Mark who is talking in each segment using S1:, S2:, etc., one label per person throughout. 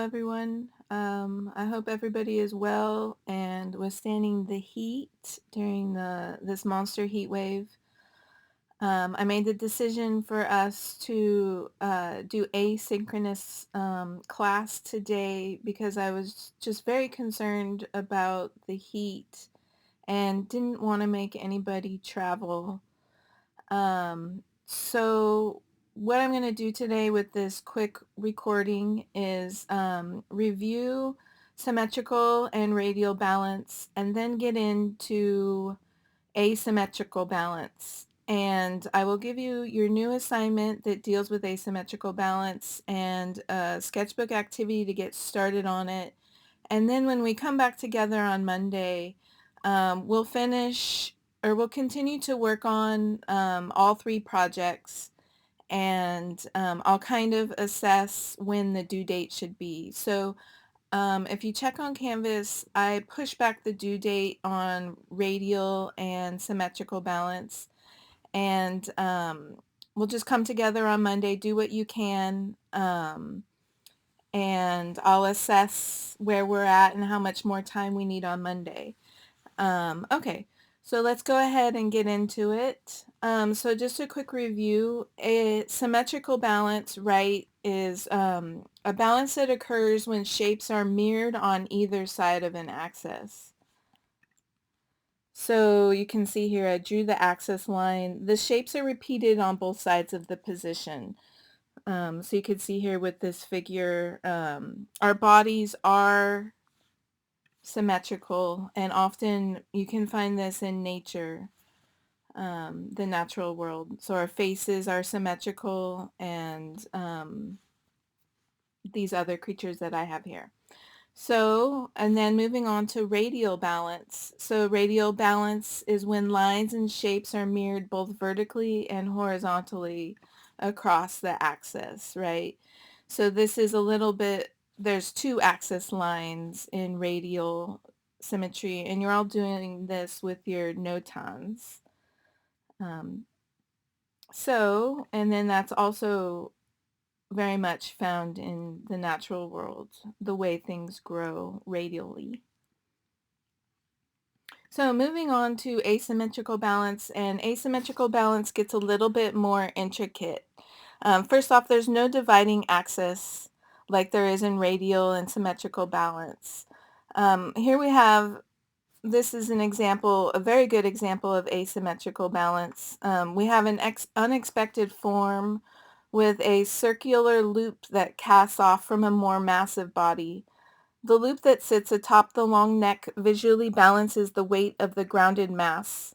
S1: everyone. I hope everybody is well and withstanding the heat during this monster heat wave. I made the decision for us to do asynchronous class today because I was just very concerned about the heat and didn't want to make anybody travel. So what I'm going to do today with this quick recording is review symmetrical and radial balance and then get into asymmetrical balance. And I will give you your new assignment that deals with asymmetrical balance and a sketchbook activity to get started on it. And then when we come back together on Monday, we'll finish or we'll continue to work on all three projects, and I'll kind of assess when the due date should be. So if you check on Canvas, I push back the due date on radial and symmetrical balance, and we'll just come together on Monday, do what you can, and I'll assess where we're at and how much more time we need on Monday. Okay, so let's go ahead and get into it. So just a quick review. A symmetrical balance, right, is a balance that occurs when shapes are mirrored on either side of an axis. So you can see here I drew the axis line. The shapes are repeated on both sides of the position. So you can see here with this figure, our bodies are symmetrical, and often you can find this in nature, the natural world. So our faces are symmetrical, and these other creatures that I have here. So, and then moving on to radial balance. So radial balance is when lines and shapes are mirrored both vertically and horizontally across the axis, right? So this is a little bit, there's two axis lines in radial symmetry, and you're all doing this with your notons. And then that's also very much found in the natural world, the way things grow radially. So moving on to asymmetrical balance, and asymmetrical balance gets a little bit more intricate. First off, there's no dividing axis like there is in radial and symmetrical balance. Here we have, this is an example, a very good example of asymmetrical balance. We have an unexpected form with a circular loop that casts off from a more massive body. The loop that sits atop the long neck visually balances the weight of the grounded mass.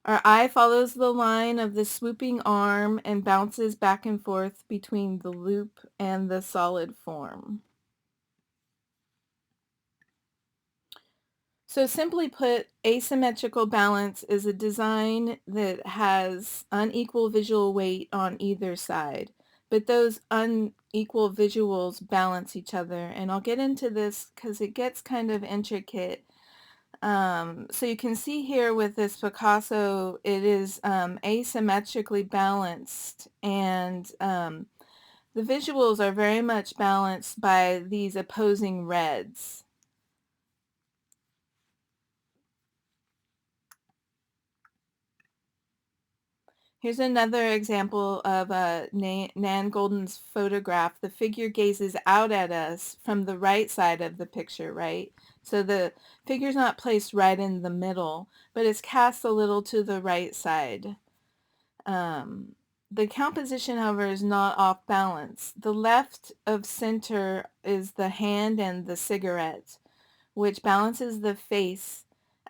S1: Our eye follows the line of the swooping arm and bounces back and forth between the loop and the solid form. So simply put, asymmetrical balance is a design that has unequal visual weight on either side, but those unequal visuals balance each other, and I'll get into this because it gets kind of intricate. So you can see here with this Picasso, it is asymmetrically balanced, and the visuals are very much balanced by these opposing reds. Here's another example of Nan Goldin's photograph. The figure gazes out at us from the right side of the picture, right? So the figure's not placed right in the middle, but it's cast a little to the right side. The composition, however, is not off balance. The left of center is the hand and the cigarette, which balances the face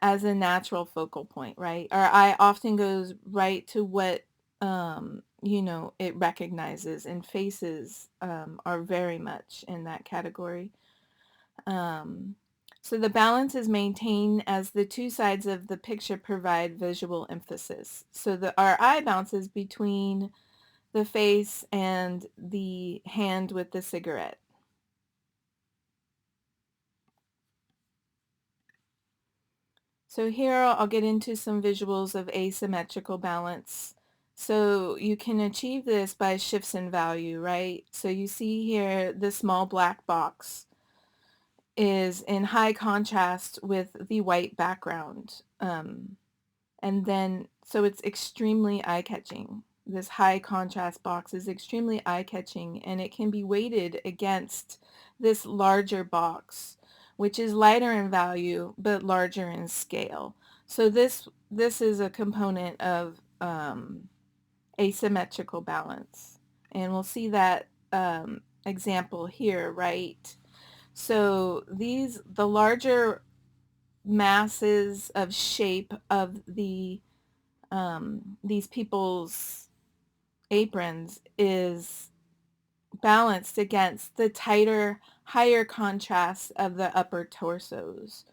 S1: as a natural focal point, right? Our eye often goes right to what, it recognizes, and faces are very much in that category. So the balance is maintained as the two sides of the picture provide visual emphasis. So our eye bounces between the face and the hand with the cigarette. So here I'll get into some visuals of asymmetrical balance. So you can achieve this by shifts in value, right? So you see here, this small black box is in high contrast with the white background. And then, so it's extremely eye-catching. This high contrast box is extremely eye-catching, and it can be weighted against this larger box, which is lighter in value but larger in scale. So this is a component of asymmetrical balance, and we'll see that example here, right? So the larger masses of shape of these people's aprons is balanced against the tighter, higher contrast of the upper torsos.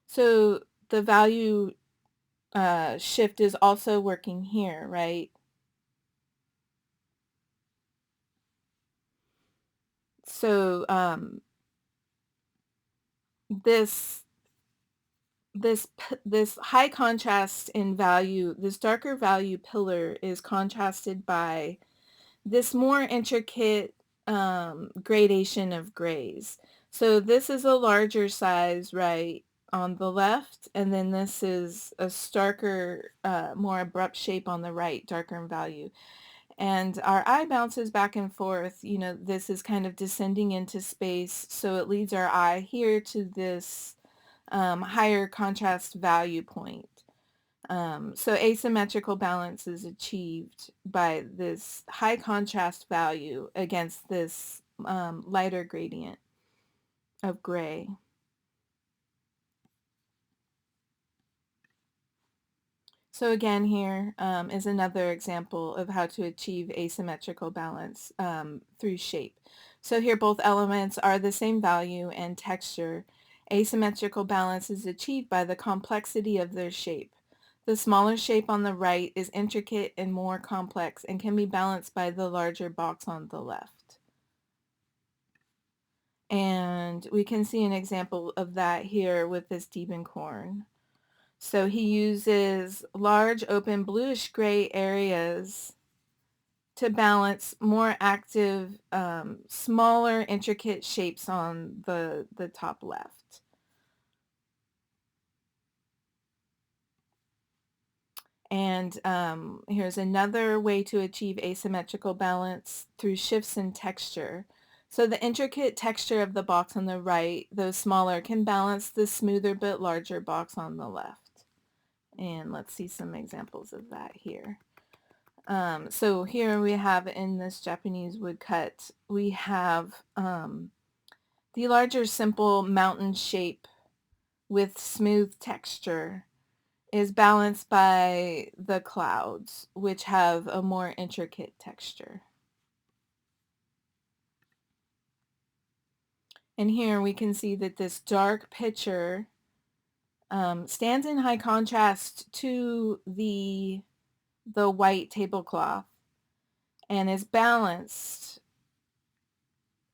S1: So the value shift is also working here, right? So this this high contrast in value, this darker value pillar is contrasted by this more intricate gradation of grays. So this is a larger size, right, on the left, and then this is a starker, more abrupt shape on the right, darker in value. And our eye bounces back and forth. You know, this is kind of descending into space, so it leads our eye here to this higher contrast value point. So asymmetrical balance is achieved by this high contrast value against this lighter gradient of gray. So again, here is another example of how to achieve asymmetrical balance through shape. So here both elements are the same value and texture. Asymmetrical balance is achieved by the complexity of their shape. The smaller shape on the right is intricate and more complex and can be balanced by the larger box on the left. And we can see an example of that here with this Diebenkorn. So he uses large open bluish gray areas to balance more active, smaller intricate shapes on the top left. And here's another way to achieve asymmetrical balance through shifts in texture. So the intricate texture of the box on the right, though smaller, can balance the smoother but larger box on the left. And let's see some examples of that here. So here we have in this Japanese woodcut, we have the larger simple mountain shape with smooth texture is balanced by the clouds, which have a more intricate texture. And here we can see that this dark picture stands in high contrast to the white tablecloth and is balanced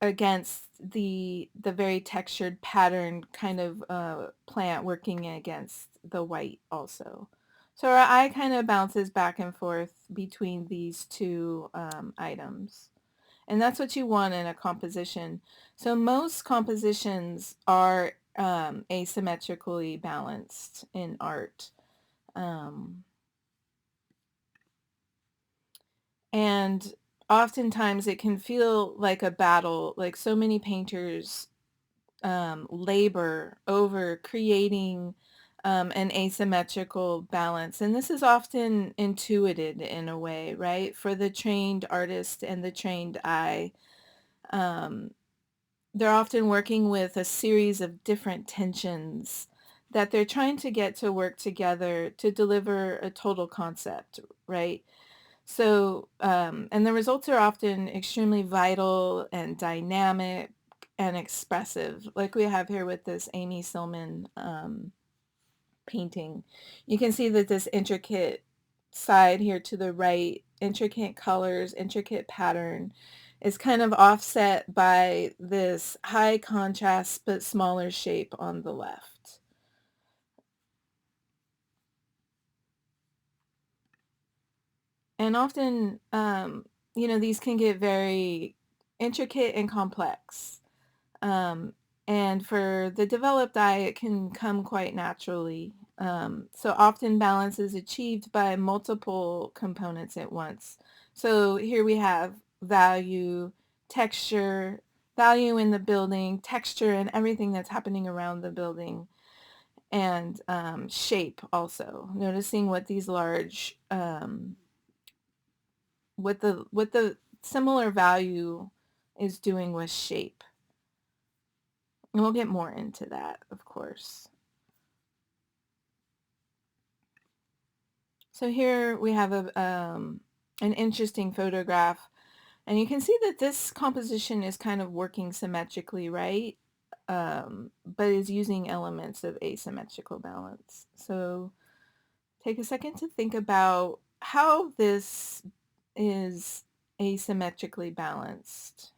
S1: against the very textured pattern kind of plant working against the white also. So our eye kind of bounces back and forth between these two items. And that's what you want in a composition. So most compositions are asymmetrically balanced in art. And oftentimes it can feel like a battle, like so many painters labor over creating an asymmetrical balance. And this is often intuited in a way, right? For the trained artist and the trained eye, they're often working with a series of different tensions that they're trying to get to work together to deliver a total concept, right? So, and the results are often extremely vital and dynamic and expressive, like we have here with this Amy Silman painting. You can see that this intricate side here to the right, intricate colors, intricate pattern, is kind of offset by this high contrast but smaller shape on the left. And often, these can get very intricate and complex. Um, and for the developed eye, it can come quite naturally. So often balance is achieved by multiple components at once. So here we have value, texture, value in the building, texture and everything that's happening around the building, and shape also. Noticing what these large, what the similar value is doing with shape. And we'll get more into that, of course. So here we have an interesting photograph, and you can see that this composition is kind of working symmetrically, right? But is using elements of asymmetrical balance. So take a second to think about how this is asymmetrically balanced.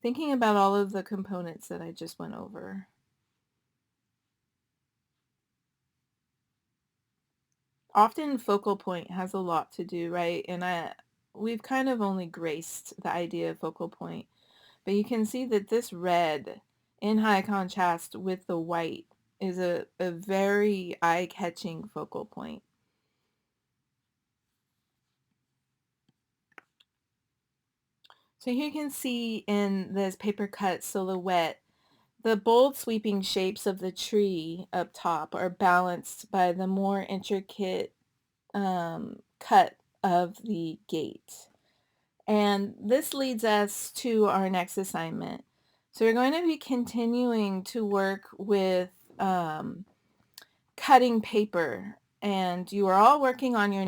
S1: Thinking about all of the components that I just went over. Often focal point has a lot to do, right? And we've kind of only graced the idea of focal point, but you can see that this red in high contrast with the white is a very eye-catching focal point. So here you can see in this paper cut silhouette, the bold sweeping shapes of the tree up top are balanced by the more intricate cut of the gate. And this leads us to our next assignment. So we're going to be continuing to work with cutting paper, and you are all working on your